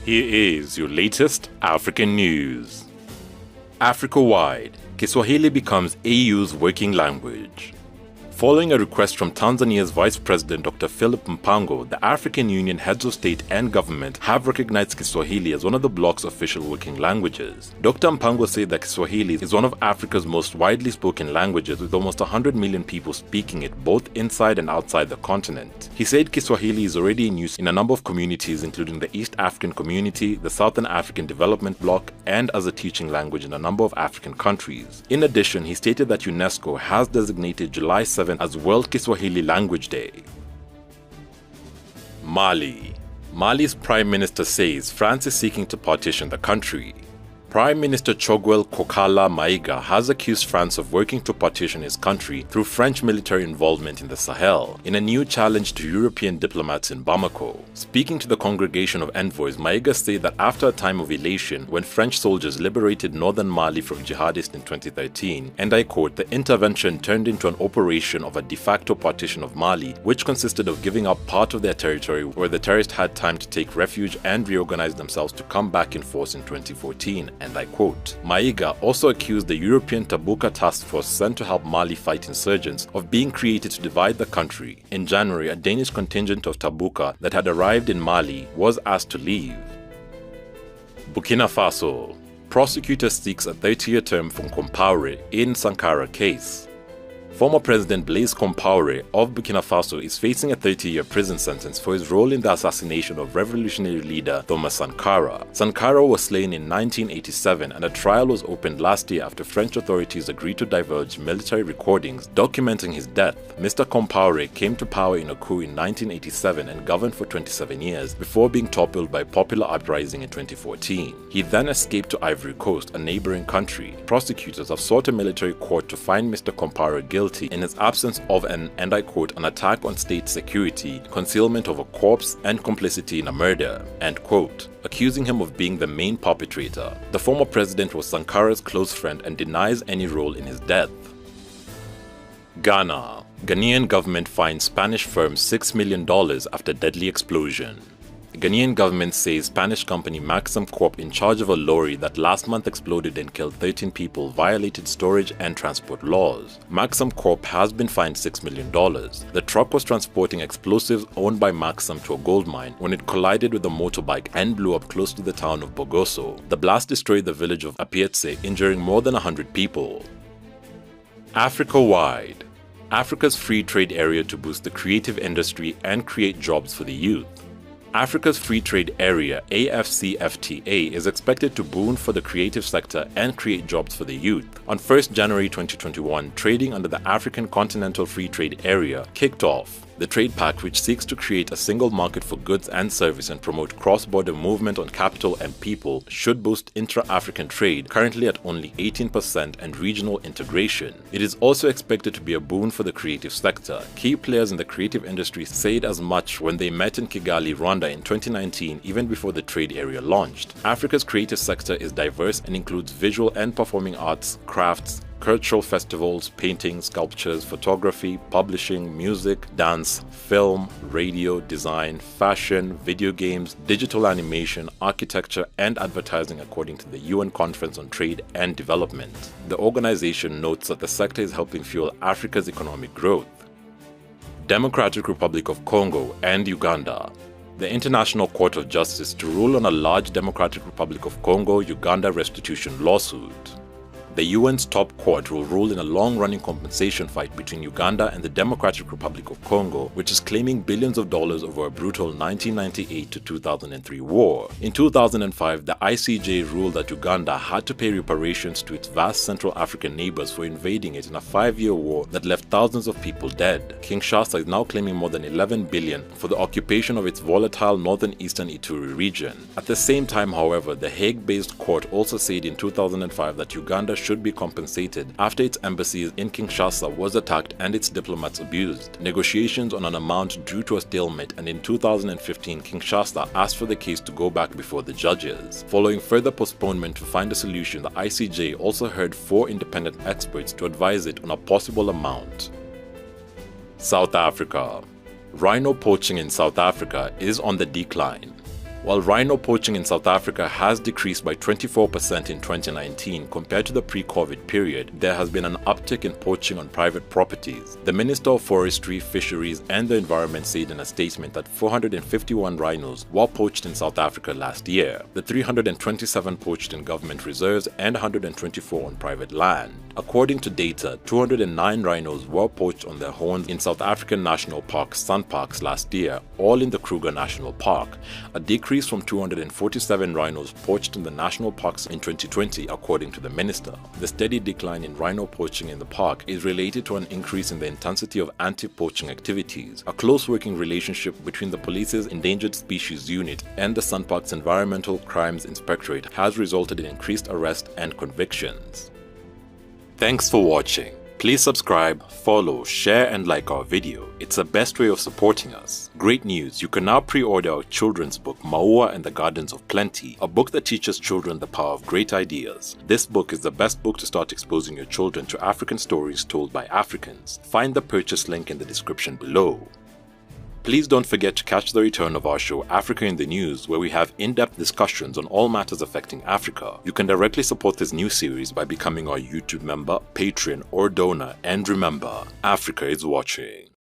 Here is your latest African news. Africa-wide, Kiswahili becomes AU's working language. Following a request from Tanzania's Vice President Dr. Philip Mpango, the African Union heads of state and government have recognized Kiswahili as one of the bloc's official working languages. Dr. Mpango said that Kiswahili is one of Africa's most widely spoken languages, with almost 100 million people speaking it both inside and outside the continent. He said Kiswahili is already in use in a number of communities, including the East African Community, the Southern African Development Bloc, and as a teaching language in a number of African countries. In addition, he stated that UNESCO has designated July 7 as World Kiswahili Language Day. Mali. Mali's Prime Minister says France is seeking to partition the country. Prime Minister Choguel Kokala Maiga has accused France of working to partition his country through French military involvement in the Sahel, in a new challenge to European diplomats in Bamako. Speaking to the congregation of envoys, Maiga said that after a time of elation when French soldiers liberated northern Mali from jihadists in 2013, and I quote, the intervention turned into an operation of a de facto partition of Mali, which consisted of giving up part of their territory where the terrorists had time to take refuge and reorganize themselves to come back in force in 2014. And I quote, Maiga also accused the European Tabuka task force sent to help Mali fight insurgents of being created to divide the country. In January, a Danish contingent of Tabuka that had arrived in Mali was asked to leave. Burkina Faso. Prosecutor seeks a 30-year term for Compaoré in Sankara case. Former President Blaise Compaoré of Burkina Faso is facing a 30-year prison sentence for his role in the assassination of revolutionary leader Thomas Sankara. Sankara was slain in 1987, and a trial was opened last year after French authorities agreed to divulge military recordings documenting his death. Mr. Compaoré came to power in a coup in 1987 and governed for 27 years before being toppled by popular uprising in 2014. He then escaped to Ivory Coast, a neighboring country. Prosecutors have sought a military court to find Mr. Compaoré guilty in his absence of an, and I quote, an attack on state security, concealment of a corpse, and complicity in a murder, end quote, accusing him of being the main perpetrator. The former president was Sankara's close friend and denies any role in his death. Ghana. Ghanaian government finds Spanish firm $6 million after deadly explosion. The Ghanaian government says Spanish company Maxim Corp, in charge of a lorry that last month exploded and killed 13 people, violated storage and transport laws. Maxim Corp has been fined $6 million. The truck was transporting explosives owned by Maxim to a gold mine when it collided with a motorbike and blew up close to the town of Bogoso. The blast destroyed the village of Apietse, injuring more than 100 people. Africa-wide. Africa's free trade area to boost the creative industry and create jobs for the youth. Africa's Free Trade Area, AFCFTA, is expected to boon for the creative sector and create jobs for the youth. On 1st January 2021, trading under the African Continental Free Trade Area kicked off. The trade pact, which seeks to create a single market for goods and service and promote cross-border movement on capital and people, should boost intra-African trade, currently at only 18%, and regional integration. It is also expected to be a boon for the creative sector. Key players in the creative industry said as much when they met in Kigali, Rwanda in 2019, even before the trade area launched. Africa's creative sector is diverse and includes visual and performing arts, crafts, cultural festivals, painting, sculptures, photography, publishing, music, dance, film, radio, design, fashion, video games, digital animation, architecture, and advertising, according to the UN Conference on Trade and Development. The organization notes that the sector is helping fuel Africa's economic growth. Democratic Republic of Congo and Uganda. The International Court of Justice to rule on a large Democratic Republic of Congo-Uganda restitution lawsuit. The UN's top court will rule in a long-running compensation fight between Uganda and the Democratic Republic of Congo, which is claiming billions of dollars over a brutal 1998 to 2003 war. In 2005, the ICJ ruled that Uganda had to pay reparations to its vast Central African neighbors for invading it in a 5-year war that left thousands of people dead. Kinshasa is now claiming more than 11 billion for the occupation of its volatile northern eastern Ituri region. At the same time, however, the Hague-based court also said in 2005 that Uganda should be compensated after its embassy in Kinshasa was attacked and its diplomats abused. Negotiations on an amount drew to a stalemate, and in 2015 Kinshasa asked for the case to go back before the judges. Following further postponement to find a solution, the ICJ also heard 4 independent experts to advise it on a possible amount. South Africa. Rhino poaching in South Africa is on the decline. While rhino poaching in South Africa has decreased by 24% in 2019 compared to the pre-COVID period, there has been an uptick in poaching on private properties. The Minister of Forestry, Fisheries and the Environment said in a statement that 451 rhinos were poached in South Africa last year. The 327 poached in government reserves and 124 on private land. According to data, 209 rhinos were poached on their horns in South African national parks, SANParks, last year, all in the Kruger National Park, a decrease from 247 rhinos poached in the national parks in 2020, according to the minister. The steady decline in rhino poaching in the park is related to an increase in the intensity of anti-poaching activities. A close working relationship between the police's Endangered Species Unit and the SANParks Environmental Crimes Inspectorate has resulted in increased arrest and convictions. Thanks for watching. Please subscribe, follow, share and like our video. It's the best way of supporting us. Great news, you can now pre-order our children's book Maua and the Gardens of Plenty, a book that teaches children the power of great ideas. This book is the best book to start exposing your children to African stories told by Africans. Find the purchase link in the description below. Please don't forget to catch the return of our show Africa in the News, where we have in-depth discussions on all matters affecting Africa. You can directly support this new series by becoming our YouTube member, Patreon or donor, and remember, Africa is watching.